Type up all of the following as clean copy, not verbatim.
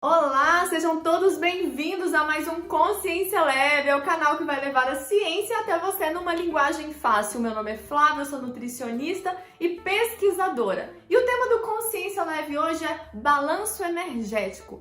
Olá, sejam todos bem-vindos a mais um Consciência Leve, é o canal que vai levar a ciência até você numa linguagem fácil. Meu nome é Flávia, eu sou nutricionista e pesquisadora. E o tema do Consciência Leve hoje é balanço energético.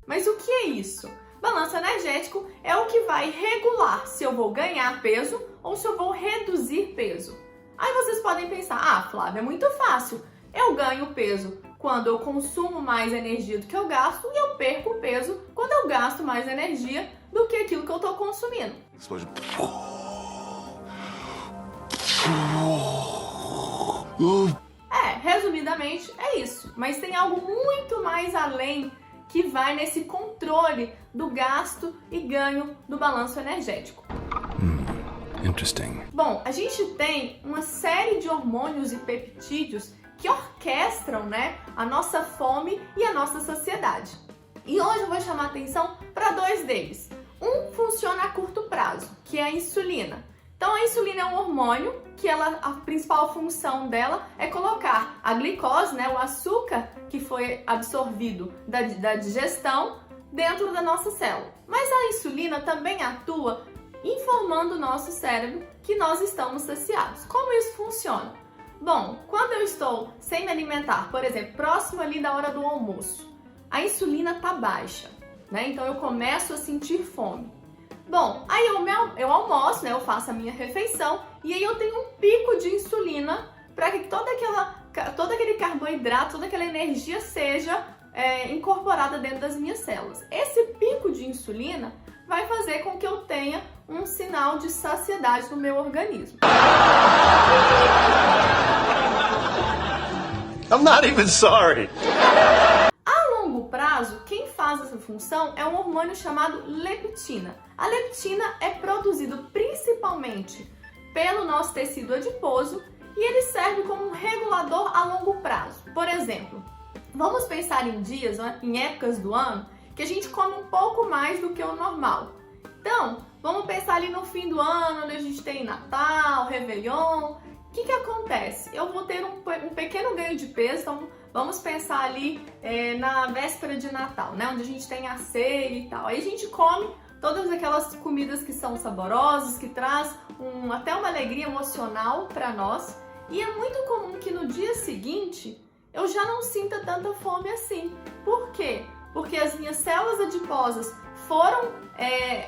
Mas o que é isso? Balanço energético é o que vai regular se eu vou ganhar peso ou se eu vou reduzir peso. Aí vocês podem pensar, Flávia, é muito fácil. Eu ganho peso quando eu consumo mais energia do que eu gasto e eu perco peso quando eu gasto mais energia do que aquilo que eu estou consumindo. Resumidamente é isso. Mas tem algo muito mais além que vai nesse controle do gasto e ganho do balanço energético. Interesting. Bom, a gente tem uma série de hormônios e peptídeos que orquestram, a nossa fome e a nossa saciedade. E hoje eu vou chamar a atenção para dois deles. Um funciona a curto prazo, que é a insulina. Então a insulina é um hormônio que a principal função dela é colocar a glicose, o açúcar que foi absorvido da digestão dentro da nossa célula. Mas a insulina também atua informando o nosso cérebro que nós estamos saciados. Como isso funciona? Bom, quando eu estou sem me alimentar, por exemplo, próximo ali da hora do almoço, a insulina está baixa, então eu começo a sentir fome. Bom, aí eu almoço, eu faço a minha refeição e aí eu tenho um pico de insulina para que todo aquele carboidrato, toda aquela energia seja incorporada dentro das minhas células. Esse pico de insulina vai fazer com que eu tenha um sinal de saciedade no meu organismo. I'm not even sorry. A longo prazo, quem faz essa função é um hormônio chamado leptina. A leptina é produzido principalmente pelo nosso tecido adiposo e ele serve como um regulador a longo prazo. Por exemplo, vamos pensar em dias, em épocas do ano, que a gente come um pouco mais do que o normal. Então, vamos pensar ali no fim do ano, onde a gente tem Natal, Réveillon. O que acontece? Eu vou ter um pequeno ganho de peso, então vamos pensar ali na véspera de Natal, onde a gente tem a ceia e tal. Aí a gente come todas aquelas comidas que são saborosas, que traz até uma alegria emocional para nós. E é muito comum que no dia seguinte eu já não sinta tanta fome assim. Por quê? Porque as minhas células adiposas foram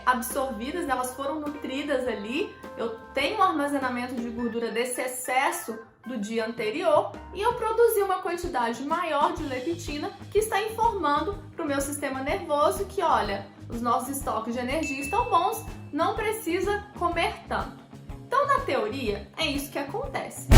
absorvidas, elas foram nutridas ali, eu tenho um armazenamento de gordura desse excesso do dia anterior e eu produzi uma quantidade maior de leptina que está informando para o meu sistema nervoso que, olha, os nossos estoques de energia estão bons, não precisa comer tanto. Então, na teoria, é isso que acontece.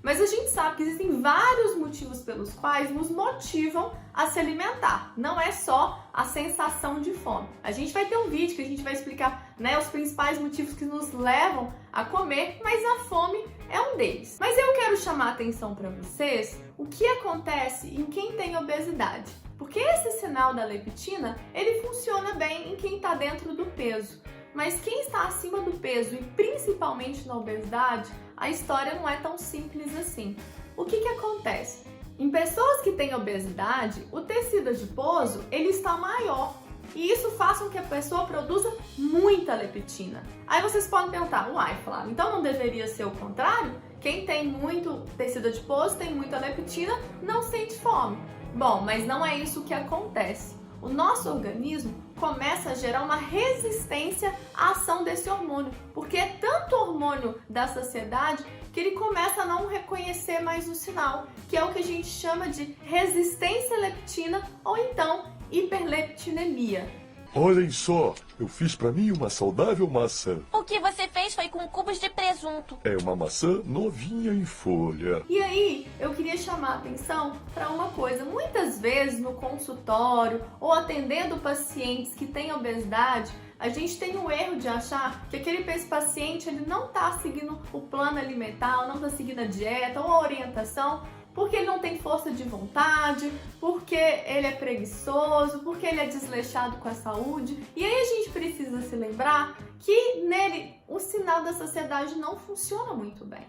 Mas a gente sabe que existem vários motivos pelos quais nos motivam a se alimentar. Não é só a sensação de fome. A gente vai ter um vídeo que a gente vai explicar os principais motivos que nos levam a comer, mas a fome é um deles. Mas eu quero chamar a atenção para vocês o que acontece em quem tem obesidade. Porque esse sinal da leptina, ele funciona bem em quem está dentro do peso. Mas quem está acima do peso e principalmente na obesidade, a história não é tão simples assim. O que acontece? Em pessoas que têm obesidade, o tecido adiposo ele está maior e isso faz com que a pessoa produza muita leptina. Aí vocês podem perguntar, Flávia, então não deveria ser o contrário? Quem tem muito tecido adiposo, tem muita leptina, não sente fome. Bom, mas não é isso que acontece. O nosso organismo começa a gerar uma resistência à ação desse hormônio, porque é tanto hormônio da saciedade que ele começa a não reconhecer mais o sinal, que é o que a gente chama de resistência à leptina ou então hiperleptinemia. Olhem só, eu fiz pra mim uma saudável maçã. O que você fez foi com cubos de presunto. É uma maçã novinha em folha. E aí, eu queria chamar a atenção para uma coisa. Muitas vezes no consultório ou atendendo pacientes que têm obesidade, a gente tem o erro de achar que aquele paciente ele não está seguindo o plano alimentar, não está seguindo a dieta ou a orientação, porque ele não tem força de vontade, porque ele é preguiçoso, porque ele é desleixado com a saúde. E aí a gente precisa se lembrar que nele o sinal da saciedade não funciona muito bem.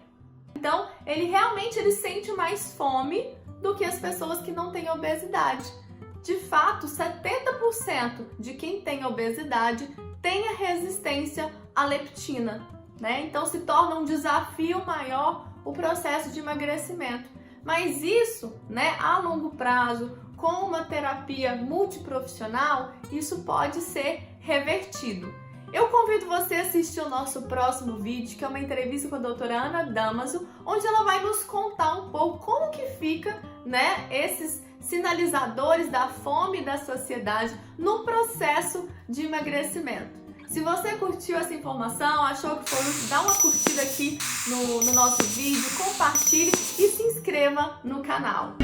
Então, ele realmente sente mais fome do que as pessoas que não têm obesidade. De fato, 70% de quem tem obesidade tem a resistência à leptina, né? Então se torna um desafio maior o processo de emagrecimento. Mas isso, né, a longo prazo, com uma terapia multiprofissional, isso pode ser revertido. Eu convido você a assistir o nosso próximo vídeo, que é uma entrevista com a doutora Ana Damaso, onde ela vai nos contar um pouco como que fica, né, esses sinalizadores da fome e da saciedade no processo de emagrecimento. Se você curtiu essa informação, achou que foi útil, dá uma curtida aqui no nosso vídeo, compartilhe e se inscreva no canal.